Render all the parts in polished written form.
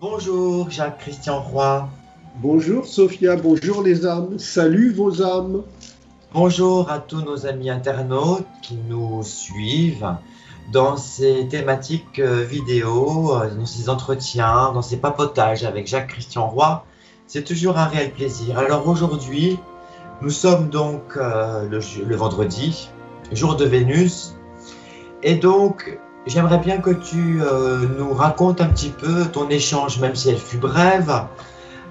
Bonjour Jacques-Christian Roy. Bonjour Sophia, bonjour les âmes, salut vos âmes. Bonjour à tous nos amis internautes qui nous suivent dans ces thématiques vidéo, dans ces entretiens, dans ces papotages avec Jacques-Christian Roy. C'est toujours un réel plaisir. Alors aujourd'hui, nous sommes donc le vendredi, jour de Vénus, et donc j'aimerais bien que tu nous racontes un petit peu ton échange, même si elle fut brève,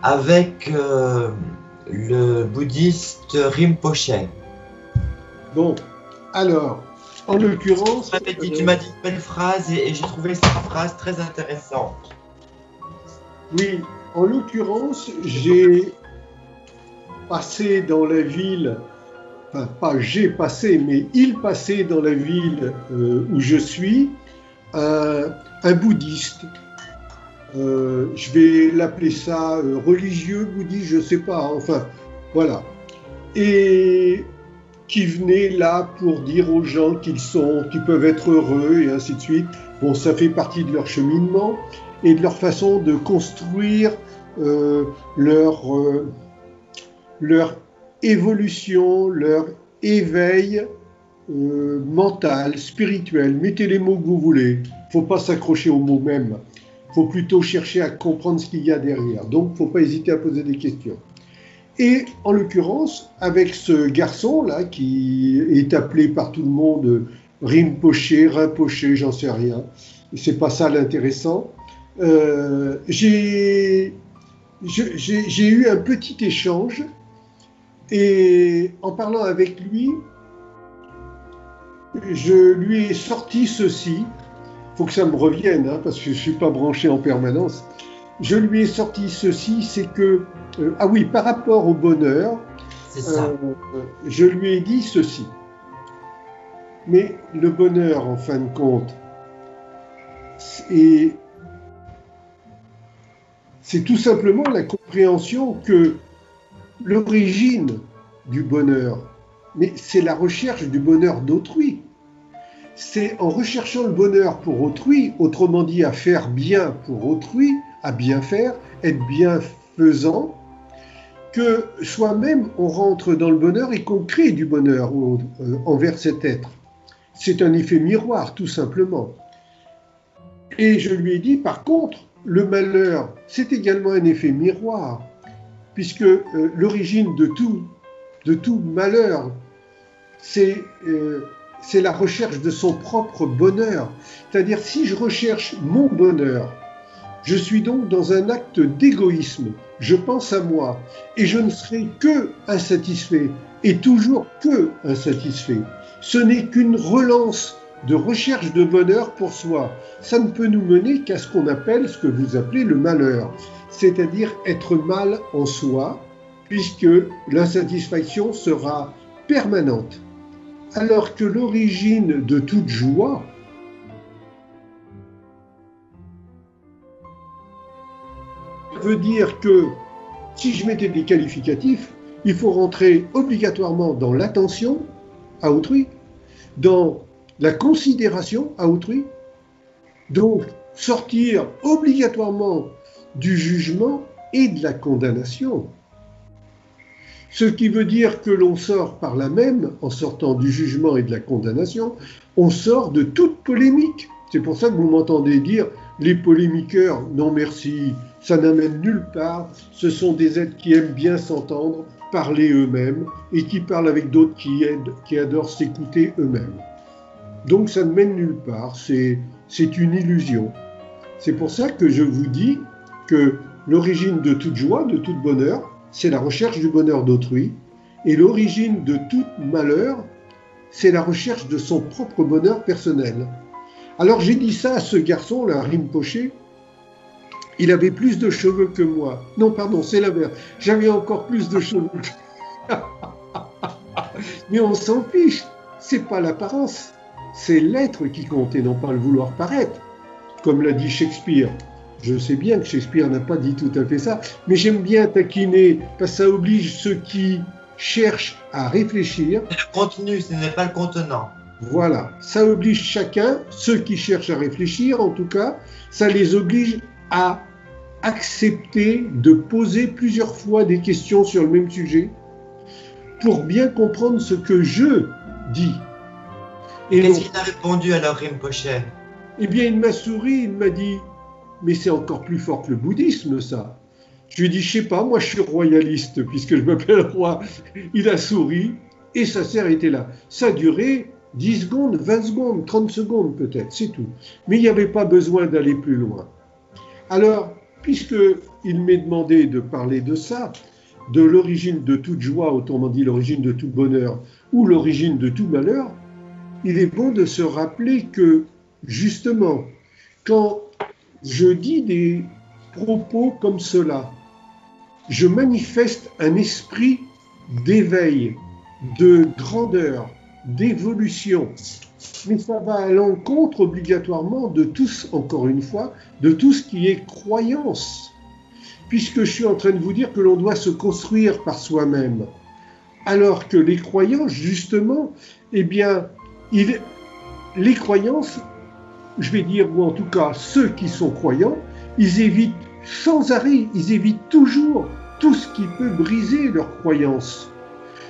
avec le bouddhiste Rinpoche. Bon, alors, en l'occurrence... Tu m'as dit une belle phrase et j'ai trouvé cette phrase très intéressante. Oui, en l'occurrence, j'ai passé dans la ville, enfin pas j'ai passé, mais il passait dans la ville où je suis, un bouddhiste. Je vais l'appeler ça religieux, bouddhiste, je ne sais pas, enfin, voilà. Et qui venait là pour dire aux gens qu'ils peuvent être heureux, et ainsi de suite. Bon, ça fait partie de leur cheminement et de leur façon de construire leur évolution, leur éveil mental, spirituel. Mettez les mots que vous voulez. Il ne faut pas s'accrocher aux mots même. Il faut plutôt chercher à comprendre ce qu'il y a derrière. Donc, il ne faut pas hésiter à poser des questions. Et en l'occurrence, avec ce garçon-là, qui est appelé par tout le monde Rinpoche, j'en sais rien. C'est pas ça l'intéressant. J'ai eu un petit échange et en parlant avec lui, je lui ai sorti ceci. Il faut que ça me revienne, hein, parce que je ne suis pas branché en permanence. Je lui ai sorti ceci, c'est que, ah oui, par rapport au bonheur, je lui ai dit ceci. Mais le bonheur, en fin de compte, c'est tout simplement la compréhension que l'origine du bonheur, mais c'est la recherche du bonheur d'autrui. C'est en recherchant le bonheur pour autrui, autrement dit à faire bien pour autrui, à bien faire, être bienfaisant, que soi-même on rentre dans le bonheur et qu'on crée du bonheur envers cet être. C'est un effet miroir, tout simplement. Et je lui ai dit, par contre, le malheur, c'est également un effet miroir, puisque l'origine de tout malheur, c'est la recherche de son propre bonheur. C'est-à-dire, si je recherche mon bonheur, je suis donc dans un acte d'égoïsme. Je pense à moi et je ne serai que insatisfait et toujours que insatisfait. Ce n'est qu'une relance de recherche de bonheur pour soi. Ça ne peut nous mener qu'à ce qu'on appelle, ce que vous appelez le malheur, c'est-à-dire être mal en soi, puisque l'insatisfaction sera permanente. Alors que l'origine de toute joie, veut dire que si je mettais des qualificatifs, il faut rentrer obligatoirement dans l'attention à autrui, dans la considération à autrui, donc sortir obligatoirement du jugement et de la condamnation. Ce qui veut dire que l'on sort par là même, en sortant du jugement et de la condamnation, on sort de toute polémique. C'est pour ça que vous m'entendez dire les polémiqueurs, non merci, ça n'amène nulle part. Ce sont des êtres qui aiment bien s'entendre, parler eux-mêmes et qui parlent avec d'autres qui adorent s'écouter eux-mêmes. Donc ça ne mène nulle part, c'est une illusion. C'est pour ça que je vous dis que l'origine de toute joie, de tout bonheur, c'est la recherche du bonheur d'autrui, et l'origine de tout malheur, c'est la recherche de son propre bonheur personnel. Alors j'ai dit ça à ce garçon-là, Rinpoche, il avait plus de cheveux que moi. Non, pardon, c'est l'inverse. J'avais encore plus de cheveux. Mais on s'en fiche, c'est pas l'apparence, c'est l'être qui compte et non pas le vouloir paraître, comme l'a dit Shakespeare. Je sais bien que Shakespeare n'a pas dit tout à fait ça, mais j'aime bien taquiner, parce que ça oblige ceux qui cherche à réfléchir. C'est le contenu, ce n'est pas le contenant. Voilà, ça oblige chacun, ceux qui cherchent à réfléchir en tout cas, ça les oblige à accepter de poser plusieurs fois des questions sur le même sujet pour bien comprendre ce que je dis. Et qu'est-ce qu'il a répondu alors, Rinpoche? Eh bien, il m'a souri, il m'a dit « Mais c'est encore plus fort que le bouddhisme, ça !» Je lui ai dit « Je sais pas, moi je suis royaliste, puisque je m'appelle roi. » Il a souri, et ça s'est arrêté là. Ça a duré 10 secondes, 20 secondes, 30 secondes peut-être, c'est tout. Mais il n'y avait pas besoin d'aller plus loin. Alors, puisqu'il m'est demandé de parler de ça, de l'origine de toute joie, autrement dit l'origine de tout bonheur, ou l'origine de tout malheur, il est bon de se rappeler que, justement, quand je dis des propos comme cela, je manifeste un esprit d'éveil, de grandeur, d'évolution. Mais ça va à l'encontre obligatoirement de tous, encore une fois, de tout ce qui est croyance. Puisque je suis en train de vous dire que l'on doit se construire par soi-même. Alors que les croyances, justement, eh bien, les croyances, je vais dire, ou en tout cas ceux qui sont croyants, ils évitent sans arrêt, ils évitent toujours tout ce qui peut briser leurs croyances,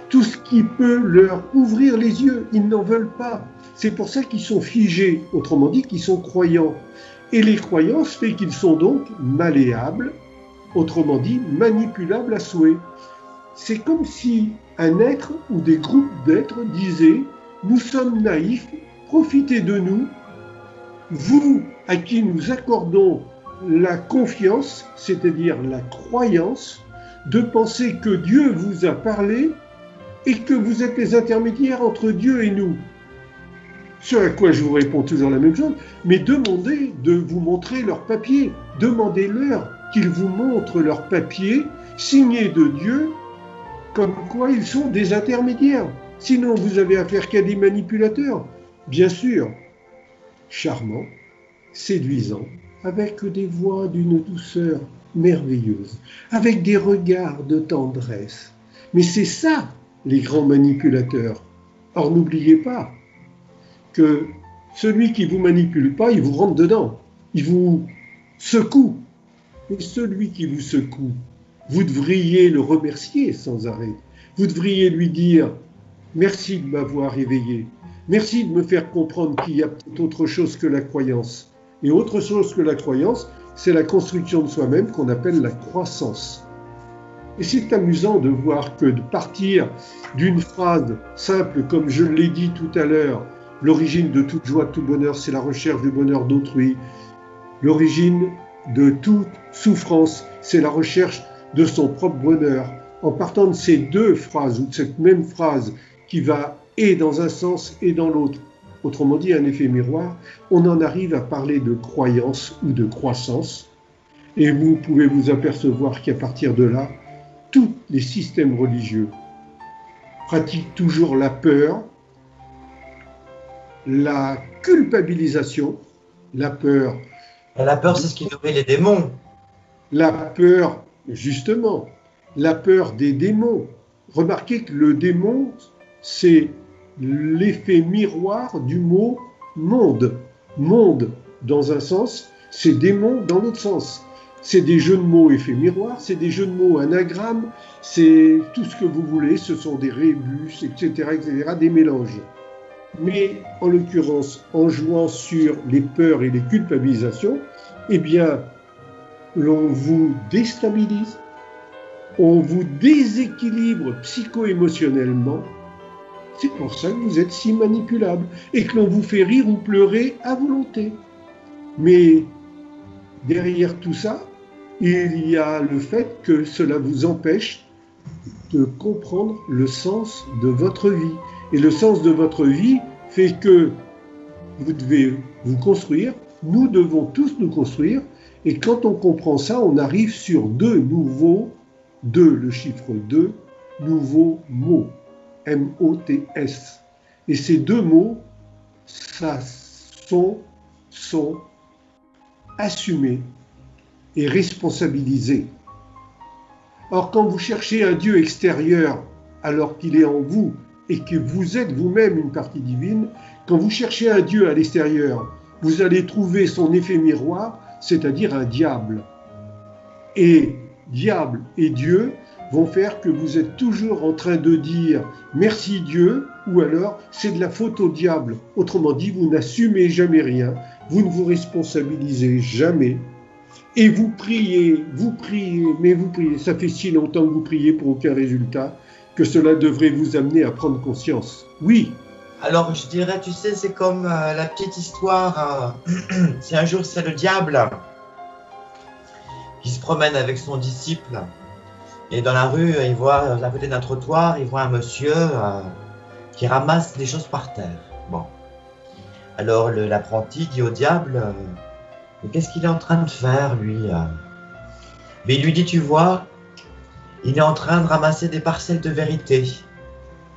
tout ce qui peut leur ouvrir les yeux, ils n'en veulent pas. C'est pour ça qu'ils sont figés, autrement dit qu'ils sont croyants. Et les croyances fait qu'ils sont donc malléables, autrement dit manipulables à souhait. C'est comme si un être ou des groupes d'êtres disaient « Nous sommes naïfs, profitez de nous, vous à qui nous accordons la confiance, c'est-à-dire la croyance, de penser que Dieu vous a parlé et que vous êtes les intermédiaires entre Dieu et nous. » Ce à quoi je vous réponds toujours la même chose, mais demandez de vous montrer leur papier. Demandez-leur qu'ils vous montrent leur papier signé de Dieu, comme quoi ils sont des intermédiaires. Sinon, vous avez affaire qu'à des manipulateurs. Bien sûr, charmants, séduisants, avec des voix d'une douceur merveilleuse, avec des regards de tendresse. Mais c'est ça, les grands manipulateurs. Or, n'oubliez pas que celui qui ne vous manipule pas, il vous rentre dedans. Il vous secoue. Et celui qui vous secoue, vous devriez le remercier sans arrêt. Vous devriez lui dire « Merci de m'avoir éveillé. Merci de me faire comprendre qu'il y a peut-être autre chose que la croyance. » Et autre chose que la croyance, c'est la construction de soi-même qu'on appelle la croissance. Et c'est amusant de voir que de partir d'une phrase simple, comme je l'ai dit tout à l'heure, l'origine de toute joie, de tout bonheur, c'est la recherche du bonheur d'autrui. L'origine de toute souffrance, c'est la recherche de son propre bonheur. En partant de ces deux phrases, ou de cette même phrase qui va et dans un sens et dans l'autre, autrement dit un effet miroir, on en arrive à parler de croyance ou de croissance. Et vous pouvez vous apercevoir qu'à partir de là, tous les systèmes religieux pratiquent toujours la peur, la culpabilisation, la peur. La peur, c'est ce qui nourrit les démons. La peur, justement, la peur des démons. Remarquez que le démon, c'est l'effet miroir du mot monde. Monde, dans un sens, c'est démon dans l'autre sens. C'est des jeux de mots effet miroir, c'est des jeux de mots anagrammes, c'est tout ce que vous voulez, ce sont des rébus, etc., des mélanges. Mais en l'occurrence, en jouant sur les peurs et les culpabilisations, eh bien, l'on vous déstabilise, on vous déséquilibre psycho-émotionnellement. C'est pour ça que vous êtes si manipulable et que l'on vous fait rire ou pleurer à volonté. Mais derrière tout ça, il y a le fait que cela vous empêche de comprendre le sens de votre vie. Et le sens de votre vie fait que vous devez vous construire, nous devons tous nous construire, et quand on comprend ça, on arrive sur le chiffre 2, nouveaux mots, M-O-T-S. Et ces deux mots, ça sont assumés et responsabilisés. Or, quand vous cherchez un Dieu extérieur, alors qu'il est en vous et que vous êtes vous-même une partie divine, quand vous cherchez un Dieu à l'extérieur, vous allez trouver son effet miroir, c'est-à-dire un diable. Et diable et Dieu vont faire que vous êtes toujours en train de dire « merci Dieu » ou alors « c'est de la faute au diable ». Autrement dit, vous n'assumez jamais rien, vous ne vous responsabilisez jamais. Et vous priez, mais vous priez. Ça fait si longtemps que vous priez pour aucun résultat que cela devrait vous amener à prendre conscience. Oui. Alors je dirais, tu sais, c'est comme la petite histoire. Si un jour c'est le diable qui se promène avec son disciple et dans la rue, il voit à côté d'un trottoir, il voit un monsieur qui ramasse des choses par terre. Bon. Alors l'apprenti dit au diable, mais qu'est-ce qu'il est en train de faire lui? Mais il lui dit, tu vois, il est en train de ramasser des parcelles de vérité.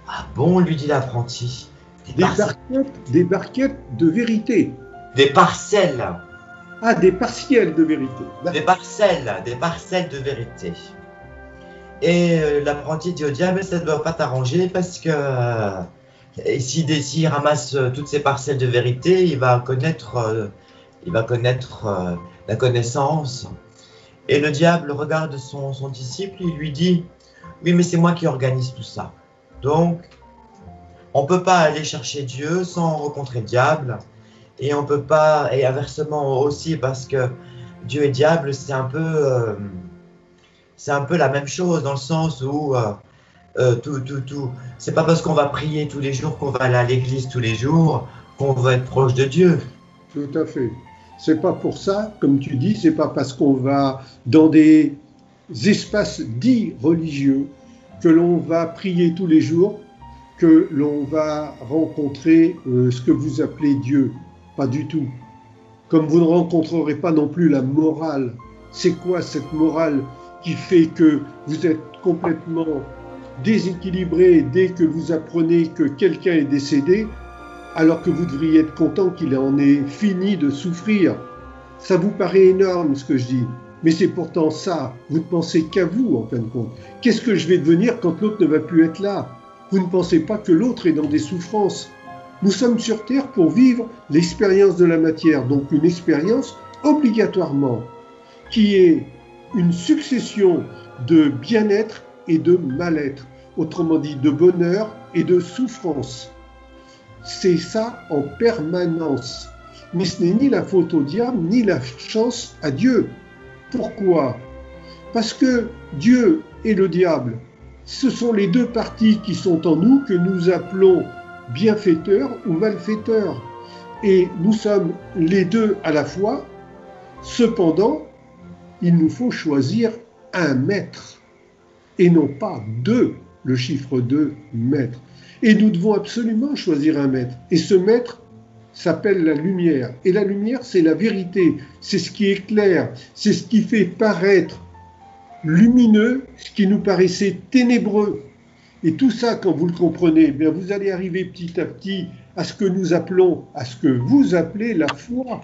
Ah bon, lui dit l'apprenti. Des barquettes de vérité. Des parcelles. Ah, des partiels de vérité. Des parcelles de vérité. Et l'apprenti dit au diable, ça ne doit pas t'arranger parce que s'il ramasse toutes ces parcelles de vérité, il va connaître la connaissance. Et le diable regarde son disciple, il lui dit, oui, mais c'est moi qui organise tout ça. Donc, on ne peut pas aller chercher Dieu sans rencontrer le diable. Et on peut pas, et inversement aussi, parce que Dieu et diable, c'est un peu la même chose, dans le sens où c'est pas parce qu'on va prier tous les jours, qu'on va aller à l'église tous les jours, qu'on va être proche de Dieu. Tout à fait. C'est pas pour ça, comme tu dis, c'est pas parce qu'on va dans des espaces dits religieux que l'on va prier tous les jours, que l'on va rencontrer ce que vous appelez Dieu. Pas du tout. Comme vous ne rencontrerez pas non plus la morale. C'est quoi cette morale qui fait que vous êtes complètement déséquilibré dès que vous apprenez que quelqu'un est décédé, alors que vous devriez être content qu'il en ait fini de souffrir? Ça vous paraît énorme ce que je dis, mais c'est pourtant ça. Vous ne pensez qu'à vous en fin de compte. Qu'est-ce que je vais devenir quand l'autre ne va plus être là? Vous ne pensez pas que l'autre est dans des souffrances. Nous sommes sur Terre pour vivre l'expérience de la matière, donc une expérience obligatoirement qui est une succession de bien-être et de mal-être, autrement dit de bonheur et de souffrance. C'est ça en permanence. Mais ce n'est ni la faute au diable, ni la chance à Dieu. Pourquoi? Parce que Dieu et le diable, ce sont les deux parties qui sont en nous que nous appelons bienfaiteurs ou malfaiteurs. Et nous sommes les deux à la fois. Cependant, il nous faut choisir un maître et non pas deux, le chiffre 2, maître. Et nous devons absolument choisir un maître. Et ce maître s'appelle la lumière. Et la lumière, c'est la vérité. C'est ce qui éclaire. C'est ce qui fait paraître lumineux ce qui nous paraissait ténébreux. Et tout ça, quand vous le comprenez, bien vous allez arriver petit à petit à ce que nous appelons, à ce que vous appelez la foi.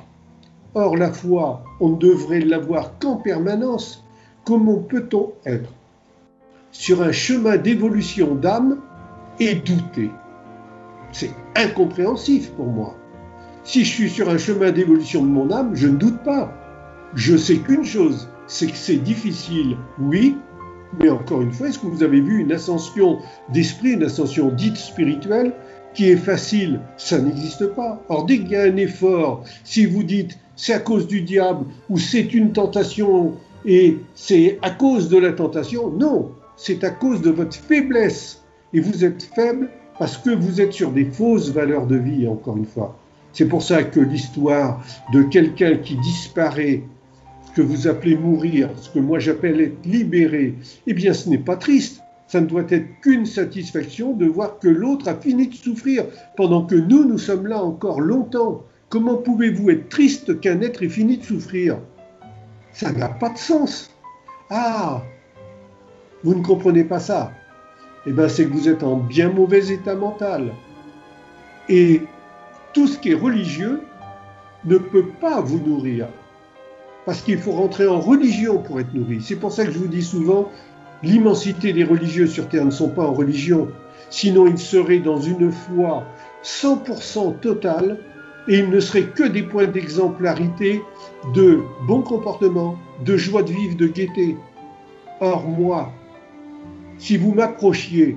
Or, la foi, on ne devrait l'avoir qu'en permanence. Comment peut-on être sur un chemin d'évolution d'âme et douter? C'est incompréhensif pour moi. Si je suis sur un chemin d'évolution de mon âme, je ne doute pas. Je sais qu'une chose, c'est que c'est difficile, oui, mais encore une fois, est-ce que vous avez vu une ascension d'esprit, une ascension dite spirituelle, qui est facile? Ça n'existe pas. Or, dès qu'il y a un effort, si vous dites c'est à cause du diable ou c'est une tentation et c'est à cause de la tentation, non, c'est à cause de votre faiblesse. Et vous êtes faible parce que vous êtes sur des fausses valeurs de vie, encore une fois. C'est pour ça que l'histoire de quelqu'un qui disparaît, ce que vous appelez mourir, ce que moi j'appelle être libéré, eh bien ce n'est pas triste. Ça ne doit être qu'une satisfaction de voir que l'autre a fini de souffrir pendant que nous sommes là encore longtemps. Comment pouvez-vous être triste qu'un être ait fini de souffrir? Ça n'a pas de sens. Ah, vous ne comprenez pas ça. Eh bien c'est que vous êtes en bien mauvais état mental. Et tout ce qui est religieux ne peut pas vous nourrir. Parce qu'il faut rentrer en religion pour être nourri. C'est pour ça que je vous dis souvent, L'immensité des religieux sur Terre ne sont pas en religion, sinon ils seraient dans une foi 100% totale et ils ne seraient que des points d'exemplarité, de bon comportement, de joie de vivre, de gaieté. Or moi, si vous m'approchiez,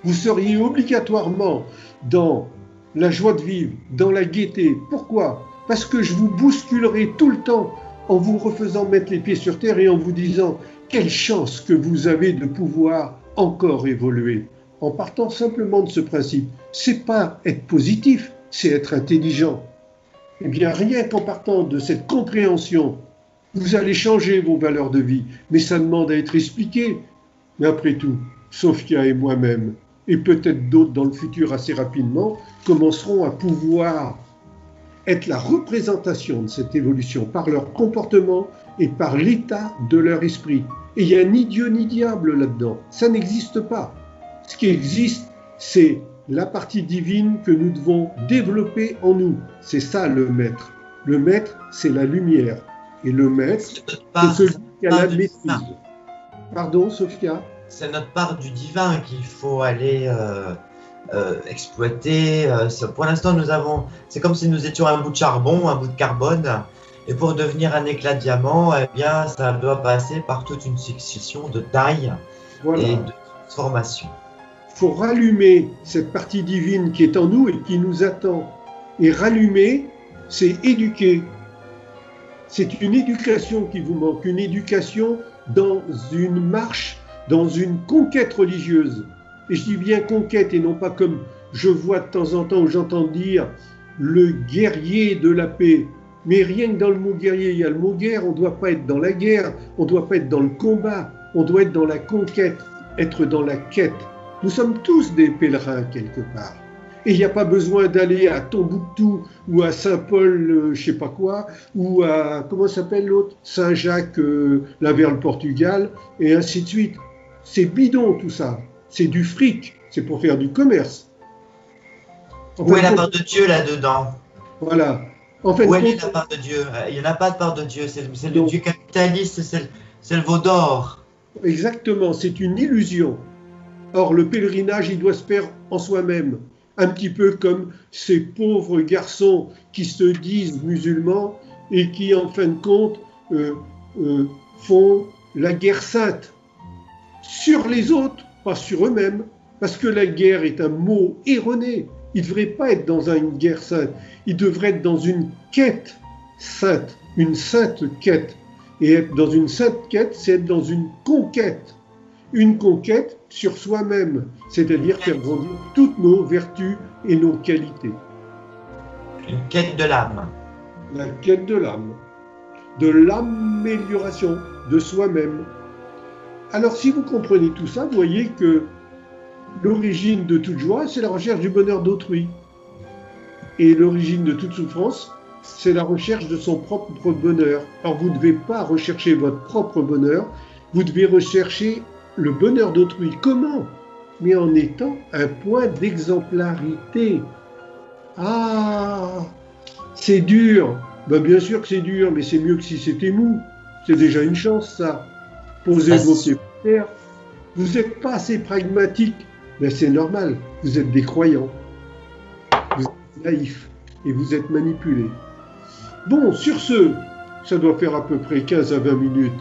vous seriez obligatoirement dans la joie de vivre, dans la gaieté. Pourquoi? Parce que je vous bousculerai tout le temps en vous refaisant mettre les pieds sur terre et en vous disant quelle chance que vous avez de pouvoir encore évoluer. En partant simplement de ce principe, c'est pas être positif, c'est être intelligent. Eh bien, rien qu'en partant de cette compréhension, vous allez changer vos valeurs de vie, mais ça demande à être expliqué. Mais après tout, Sophia et moi-même, et peut-être d'autres dans le futur assez rapidement, commenceront à pouvoir être la représentation de cette évolution par leur comportement et par l'état de leur esprit. Et il n'y a ni Dieu ni diable là-dedans. Ça n'existe pas. Ce qui existe, c'est la partie divine que nous devons développer en nous. C'est ça le maître. Le maître, c'est la lumière. Et le maître, c'est celui qui a la maîtrise. Pardon, Sophia? C'est notre part du divin qu'il faut aller exploiter. Pour l'instant, c'est comme si nous étions un bout de charbon, un bout de carbone. Et pour devenir un éclat de diamant, eh bien, ça doit passer par toute une succession de tailles et de transformations. Il faut rallumer cette partie divine qui est en nous et qui nous attend. Et rallumer, c'est éduquer. C'est une éducation qui vous manque, une éducation dans une marche, dans une conquête religieuse. Et je dis bien conquête et non pas comme je vois de temps en temps où j'entends dire le guerrier de la paix. Mais rien que dans le mot guerrier, il y a le mot guerre, on ne doit pas être dans la guerre, on ne doit pas être dans le combat, on doit être dans la conquête, être dans la quête. Nous sommes tous des pèlerins quelque part. Et il n'y a pas besoin d'aller à Tombouctou ou à Saint-Paul, je sais pas quoi, ou à, comment s'appelle l'autre, Saint-Jacques, là vers le Portugal, et ainsi de suite. C'est bidon tout ça, c'est du fric, c'est pour faire du commerce. Où est la part de Dieu là-dedans? Voilà. En fait, où est la part de Dieu? Il n'y en a pas de part de Dieu, c'est le Dieu capitaliste, c'est le veau d'or. Exactement, c'est une illusion. Or, le pèlerinage, il doit se faire en soi-même. Un petit peu comme ces pauvres garçons qui se disent musulmans et qui, en fin de compte, font la guerre sainte. Sur les autres, pas sur eux-mêmes, parce que la guerre est un mot erroné. Il ne devrait pas être dans une guerre sainte, il devrait être dans une quête sainte, une sainte quête. Et être dans une sainte quête, c'est être dans une conquête. Une conquête sur soi-même, c'est-à-dire faire grandir toutes nos vertus et nos qualités. Une quête de l'âme. La quête de l'âme, de l'amélioration de soi-même. Alors si vous comprenez tout ça, vous voyez que l'origine de toute joie, c'est la recherche du bonheur d'autrui. Et l'origine de toute souffrance, c'est la recherche de son propre bonheur. Alors vous ne devez pas rechercher votre propre bonheur, vous devez rechercher le bonheur d'autrui. Comment? Mais en étant un point d'exemplarité. Ah, c'est dur. Ben bien sûr que c'est dur, mais c'est mieux que si c'était mou. C'est déjà une chance, ça. Posez vos pieds par terre. Vous n'êtes pas assez pragmatique. Ben c'est normal, vous êtes des croyants. Vous êtes naïfs et vous êtes manipulés. Bon, sur ce, ça doit faire à peu près 15 à 20 minutes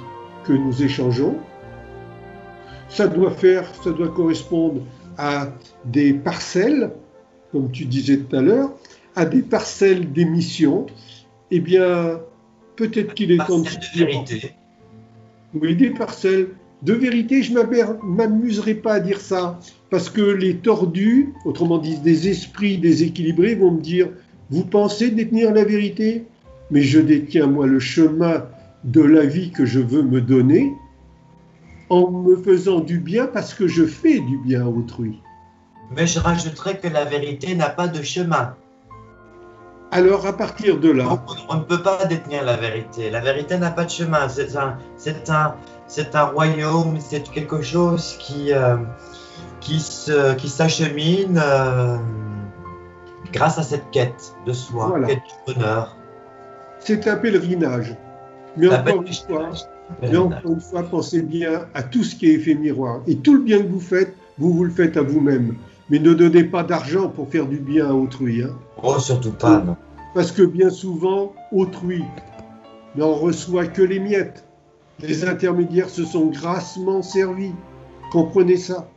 que nous échangeons. Ça doit correspondre à des parcelles, comme tu disais tout à l'heure, à des parcelles d'émissions. Eh bien, peut-être qu'il est temps de vérité. Oui, des parcelles de vérité. Je ne m'amuserai pas à dire ça, parce que les tordus, autrement dit des esprits déséquilibrés, vont me dire « Vous pensez détenir la vérité ? Mais je détiens, moi, le chemin de la vie que je veux me donner, en me faisant du bien parce que je fais du bien à autrui. » Mais je rajouterais que la vérité n'a pas de chemin. Alors, à partir de là... On ne peut pas détenir la vérité. La vérité n'a pas de chemin. C'est un royaume, c'est quelque chose qui s'achemine grâce à cette quête de soi, voilà. Quête du bonheur. C'est un pèlerinage. Mais encore une fois, Mais encore une fois, pensez bien à tout ce qui est effet miroir. Et tout le bien que vous faites, vous le faites à vous-même. Mais ne donnez pas d'argent pour faire du bien à autrui. Hein. Oh, surtout pas, non. Parce que bien souvent, autrui n'en reçoit que les miettes. Les intermédiaires se sont grassement servis. Comprenez ça,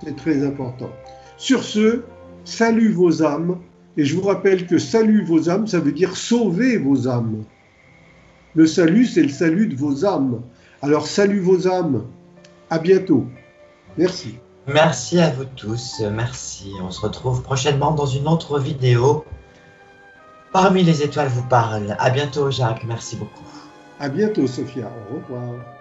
c'est très important. Sur ce, salut vos âmes. Et je vous rappelle que salut vos âmes, ça veut dire sauver vos âmes. Le salut, c'est le salut de vos âmes. Alors, salut vos âmes. À bientôt. Merci. Merci à vous tous. Merci. On se retrouve prochainement dans une autre vidéo. Parmi les étoiles vous parle. À bientôt, Jacques. Merci beaucoup. À bientôt, Sophia. Au revoir.